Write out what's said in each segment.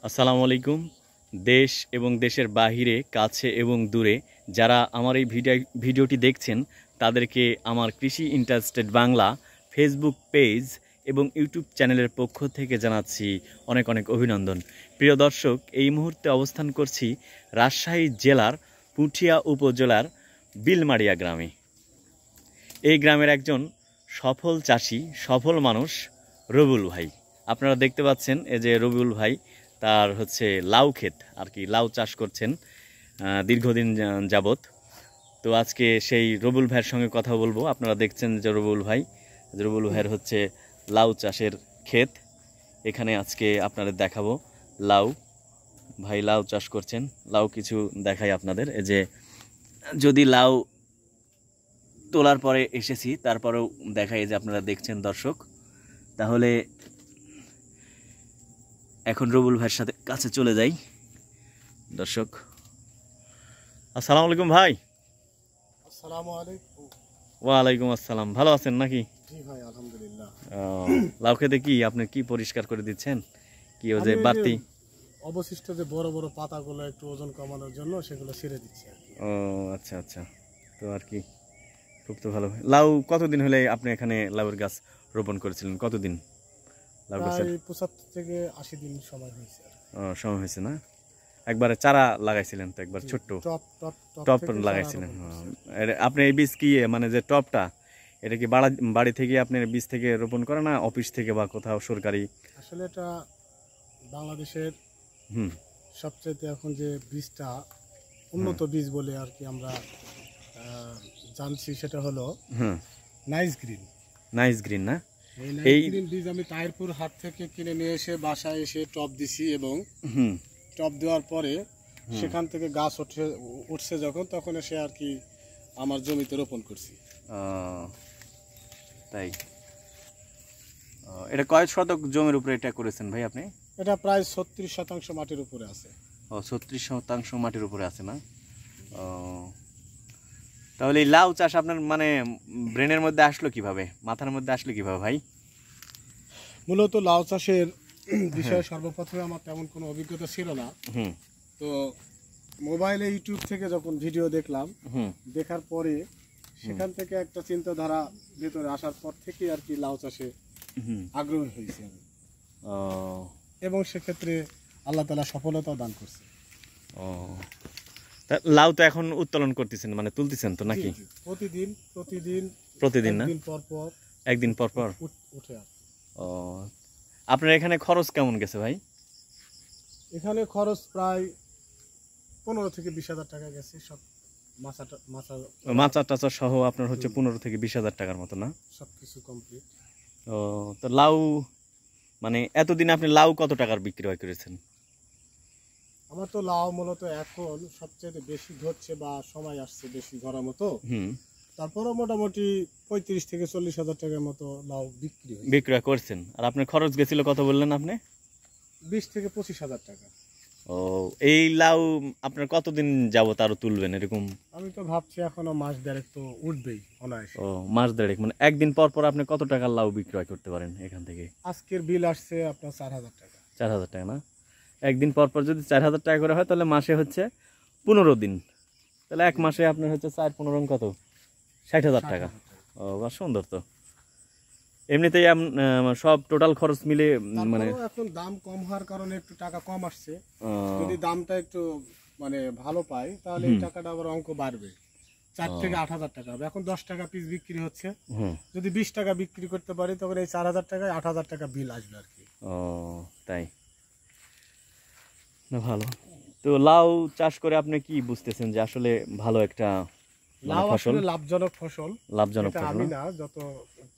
আসসালামু আলাইকুম। দেশ এবং দেশের বাহিরে, কাছে এবং দূরে যারা আমার এই ভিডিওটি দেখছেন তাদেরকে আমার কৃষি ইন্টারেস্টেড বাংলা ফেসবুক পেজ এবং ইউটিউব চ্যানেলের পক্ষ থেকে জানাচ্ছি অনেক অনেক অভিনন্দন। প্রিয় দর্শক, এই মুহূর্তে অবস্থান করছি রাজশাহী জেলার পুঠিয়া উপজেলার বিলমারিয়া গ্রামে। এই গ্রামের একজন সফল চাষি, সফল মানুষ রবিউল ভাই। আপনারা দেখতে পাচ্ছেন এই যে রবিউল ভাই, তার হচ্ছে লাউ ক্ষেত আর কি, লাউ চাষ করছেন দীর্ঘদিন যাবত। তো আজকে সেই রবিউল ভাইয়ের সঙ্গে কথা বলবো। আপনারা দেখছেন যে রবিউল ভাইয়ের হচ্ছে লাউ চাষের ক্ষেত। এখানে আজকে আপনাদের দেখাবো লাউ। ভাই লাউ চাষ করছেন, লাউ কিছু দেখাই আপনাদের। এই যে যদি লাউ তোলার পরে এসেছি, তারপরেও দেখাই যে আপনারা দেখছেন দর্শক। তাহলে এখন রবিউল ভাইয়ের সাথে কাছে চলে যাই দর্শক। আসসালামু আলাইকুম ভাই। আসসালামু আলাইকুম। ওয়ালাইকুম আসসালাম। ভালো আছেন নাকি? জি ভাই, আলহামদুলিল্লাহ। লাউ খেতে কি আপনি কি পরিষ্কার করে দিচ্ছেন? কি ওই যে বাড়তি অবশিষ্ট যে বড় বড় পাতাগুলো একটু ওজন কমানোর জন্য সেগুলো ছেড়ে দিচ্ছি আর কি। ও আচ্ছা আচ্ছা। তো আর কি, খুব তো ভালো। লাউ কতদিন হলে আপনি এখানে লাউয়ের গাছ রোপণ করেছিলেন? কতদিন লাউ গাছের? প্রায় 75 থেকে 80 দিন সময় হয়েছে আর কি। সময় হয়েছে না? একবারে চারা লাগাইছিলেন তো, একবার ছোট্ট টপ থেকে লাগাইছিলেন? চারা রোপণ করছি। আপনি এই বীজ কি মানে যে টপটা, এটা কি বাড়ি থেকে আপনার বীজ থেকে রোপণ করে না অফিস থেকে বা কোথাও সরকারি? আসলে এটা বাংলাদেশের হুম সবচেয়ে এখন যে বীজটা উন্নত বীজ বলে আর কি আমরা জানছি, সেটা হলো হুম নাইস গ্রিন। নাইস গ্রিন না? এই নাইস গ্রিন বীজ আমি তাহিরপুর হাট থেকে কিনে নিয়ে এসে বাসায় এসে টপ দিছি এবং টপ দেওয়ার পরে সেখান থেকে গাছ উঠছে যখন, তখন এসে আর কি আমার জমিতে রোপণ করছি। তাই? এটা কয় শতক জমির উপরে এটা করেছেন ভাই আপনি? এটা প্রায় 36% মাটির উপরে আছে। 36% মাটির উপরে আছে না? তাহলে এই লাউ চাষ আপনার মানে ব্রেনের মধ্যে আসলো কিভাবে, মাথার মধ্যে আসলো কিভাবে ভাই? মূলত লাউ চাষের বিষয়ে সর্বপ্রথমে আমার তেমন কোনো অভিজ্ঞতা ছিল না। তো মোবাইলে ইউটিউব থেকে যখন ভিডিও দেখলাম, দেখার পরে সেখান থেকে একটা চিন্তাধারা ভেতরে আসার পর থেকে আর কি লাউ চাষে আগ্রহী হয়েছি আমি। এবং সেক্ষেত্রে আল্লাহ তাআলা সফলতা দান করছে। লাউ তো এখন উত্তোলন করতেছেন, মানে তুলতেছেন তো নাকি? প্রতিদিন না? একদিন পর পর উঠে। আপনার এখানে খরচ কেমন গেছে ভাই? এখানে খরচ প্রায় 15 থেকে 20,000 টাকা গেছে, সব মাছা টাচা সহ আপনার হচ্ছে 15 থেকে 20,000 টাকার মতো না? সবকিছু কমপ্লিট। তো লাউ মানে এতদিন আপনি লাউ কত টাকার বিক্রি করেছেন? আমার তো লাউ মূলত এখন সবচেয়ে বেশি ধরছে বা সময় আসছে বেশি ধরার মতো। তারপরে মোটামুটি 35 থেকে 40,000 টাকার মতো লাউ বিক্রি করছেন। আর আপনার খরচ গেছিল কত বললেন আপনি? 20 থেকে 25,000 টাকা। এই লাউ আপনার কতদিন যাবত আরো তুলবেন এরকম? আমি তো ভাবছি এখনো মাস দেড়েক তো উঠবেই অনায়াসে। মাস দেড়েক মানে একদিন পর পর আপনি কত টাকার লাউ বিক্রয় করতে পারেন এখান থেকে? আজকের বিল আসছে আপনার 4,000 টাকা। 4,000 টাকা না? একদিন পর পর যদি 4,000 টাকা করে হয় তাহলে মাসে হচ্ছে 15 দিন, তাহলে এক মাসে আপনার হচ্ছে 4-15 কত 60,000 টাকা। বা সুন্দর তো। এমনিতেই সব টোটাল খরচ মিলে মানে এখন দাম কম হওয়ার কারণে একটু টাকা কম আসছে। যদি দামটা একটু মানে ভালো পাই তাহলে এই টাকাটা আবার অঙ্ক বাড়বে, 4 থেকে 8,000 টাকা হবে। এখন 10 টাকা পিস বিক্রি হচ্ছে, যদি 20 টাকা বিক্রি করতে পারি তখন এই 4,000 টাকায় 8,000 টাকা বিল আসবে আর কি। তাই না? ভালো তো। লাউ চাষ করে আপনি কি বুঝতেছেন যে আসলে ভালো একটা লাউ আসলে লাভজনক ফসল? লাভজনক ফসল আমি না, যত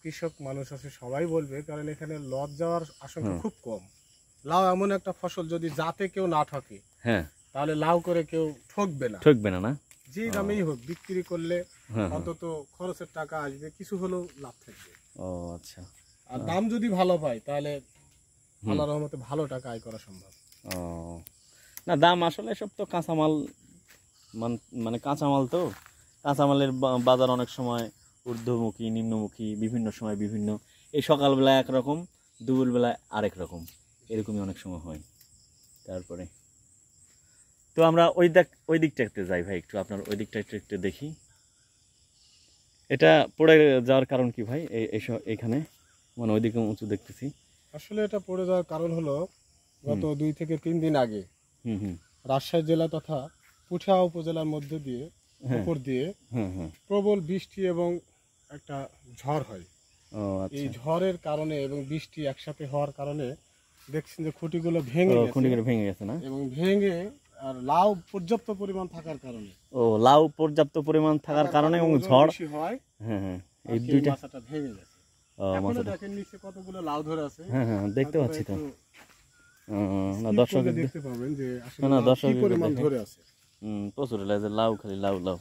কৃষক মানুষ আছে সবাই বলবে, কারণ এখানে লস যাওয়ার আশঙ্কা খুব কম। লাউ এমন একটা ফসল যদি যাতে কেউ না ঠকে, তাহলে লাউ করে কেউ ঠকবে না না? যে দামেই হোক বিক্রি করলে অন্তত খরচের টাকা আসবে, কিছু হলেও লাভ থাকবে। আচ্ছা। আর দাম যদি ভালো পাই তাহলে আল্লাহর রহমতে ভালো টাকা আয় করা সম্ভব। না, দাম আসলে সব তো কাঁচামাল, মানে কাঁচামাল তো, কাঁচামালের বাজার অনেক সময় ঊর্ধ্বমুখী নিম্নমুখী, বিভিন্ন সময় বিভিন্ন। এই সকালবেলা একরকম, দুপুরবেলা আরেক রকম, এরকমই অনেক সময় হয়। তারপরে তো আমরা ওই দিকটাতে যাই ভাই, একটু আপনার ওই দিকটা একটু দেখি। এটা পড়ে যাওয়ার কারণ কি ভাই? এখানে মানে ওইদিকে উঁচু দেখতেছি। আসলে এটা পড়ে যাওয়ার কারণ হলো গত 2 থেকে 3 দিন আগে হুম রাজশাহী জেলা তথা পুঠা উপজেলার মধ্যে দিয়ে উপর দিয়ে প্রবল বৃষ্টি এবং একটা ঝড় হয়। এই ঝড়ের কারণে এবং বৃষ্টি একসাথে হওয়ার কারণে দেখছেন যে খুঁটিগুলো ভেঙে গেছে না, এবং ভেঙে আর লাউ পর্যাপ্ত পরিমাণ থাকার কারণে লাউ পর্যাপ্ত পরিমাণ থাকার কারণে এবং ঝড় বেশি হয়। এই দুইটা মাছটা ভেঙে গেছে। এখনো দেখেন নিচে কতগুলো লাউ ধরে আছে। দেখতে পাচ্ছি তো। না দর্শক দেখতে পাবেন যে আসলে কি পরিমাণ ধরে আছে। প্রচুর লাউ, খালি লাউ।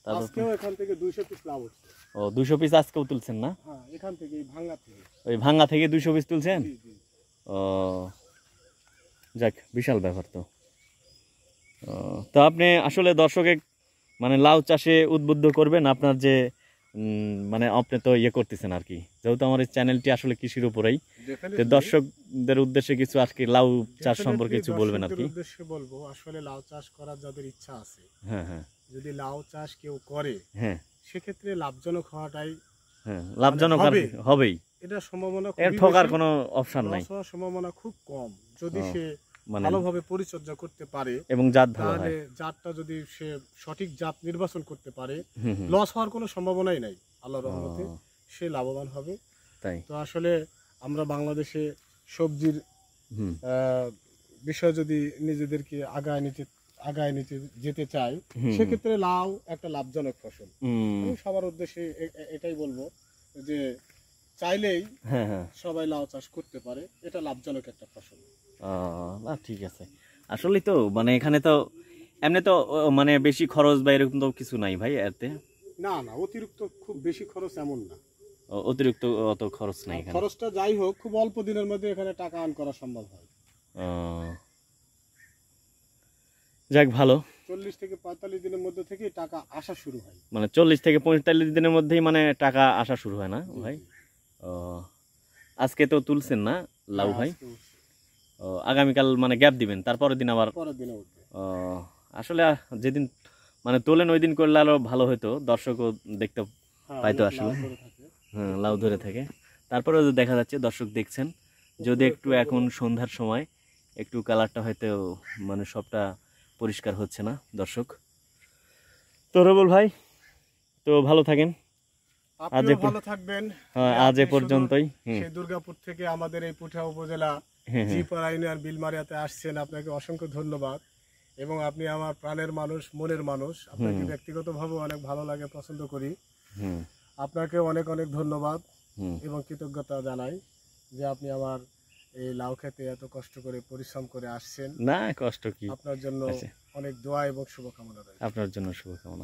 আজকেও এখান থেকে 200 পিস লাউ উঠছে। 200 পিস আজকেও তুলছেন না? হ্যাঁ, এখান থেকে ওই ভাঙ্গা থেকে 200 পিস তুলছেন? যাক, বিশাল ব্যাপার তো। তো আপনি আসলে দর্শকে মানে লাউ চাষে উদ্বুদ্ধ করবেন, আপনার যে মানে আপনি তো করতেছেন আর কি, যেহেতু আমার এই চ্যানেলটি আসলে কৃষির উপরেই, তো দর্শকদের উদ্দেশ্যে কিছু আজকে লাউ চাষ সম্পর্কে কিছু বলবেন আর কি। উদ্দেশ্যে বলবো, আসলে লাউ চাষ করার যাদের ইচ্ছা আছে, যদি লাউ চাষ কেউ করে সেক্ষেত্রে লাভজনক হওয়াটাই লাভজনক হবেই, এটা সম্ভাবনা, এর ঠকার কোনো অপশন নাই, সম্ভাবনা খুব কম। যদি সে ভালোভাবে পরিচর্যা করতে পারে এবং জাত ভালো হয়, তাহলে জাতটা যদি সে সঠিক জাত নির্বাচন করতে পারে, লস হওয়ার কোনো সম্ভাবনাই নাই। আল্লাহর রহমতে সে লাভবান হবে। তাই তো আসলে আমরা বাংলাদেশে সবজির বিষয় যদি নিজেদেরকে আগায় নিতে যেতে চাই, সেক্ষেত্রে লাউ একটা লাভজনক ফসল। আমি সবার উদ্দেশ্যে এটাই বলবো যে চাইলেই সবাই লাউ চাষ করতে পারে, এটা লাভজনক একটা ফসল। না ঠিক আছে, আসলে তো মানে এখানে তো এমনি তো মানে বেশি খরচ বা এরকম তো কিছু নাই ভাই এতে। না অতিরিক্ত খুব বেশি খরচ এমন না, অতিরিক্ত অত খরচ নাই এখানে। খরচটা যাই হোক খুব অল্প দিনের মধ্যে এখানে টাকা আর্ন করা সম্ভব হয়। যাক ভালো, 40 থেকে 45 দিনের মধ্যে থেকে টাকা আসা শুরু হয়। মানে 40 থেকে 45 দিনের মধ্যেই মানে টাকা আসা শুরু হয় না ভাই? আজকে তো তুলছেন না লাউ ভাই? আগামীকাল মানে গ্যাপ দিবেন, তারপরের দিন আবার পরের দিনে উঠবে। আসলে যেদিন মানে তোলেন ওই দিন করলে আরো ভালো হতো, দর্শকও দেখতে পাইতো আসলে। লাউ ধরে থাকে। তারপরেও দেখা যাচ্ছে দর্শক দেখছেন, যদি একটু এখন সন্ধ্যার সময় একটু কালারটা হয়তো মানে সবটা পরিষ্কার হচ্ছে না দর্শক। তো রবুল ভাই, তো ভালো থাকেন, ভালো থাকবেন। আজ এ পর্যন্তই। সেই দুর্গাপুর থেকে আমাদের এই পুঠা উপজেলা জিপাড়া ইউনিয়ন বিলমারিয়াতে আসছেন, আপনাকে অসংখ্য ধন্যবাদ। এবং আপনি আমার প্রাণের মানুষ, মনের মানুষ, আপনাকে ব্যক্তিগতভাবে অনেক ভালো লাগে, পছন্দ করি। আপনাকে অনেক অনেক ধন্যবাদ এবং কৃতজ্ঞতা জানাই যে আপনি আমার এই লাউ খেতে এত কষ্ট করে পরিশ্রম করে আসছেন। না কষ্ট কি, আপনার জন্য অনেক দোয়া এবং শুভকামনা রইল। আপনার জন্য শুভকামনা।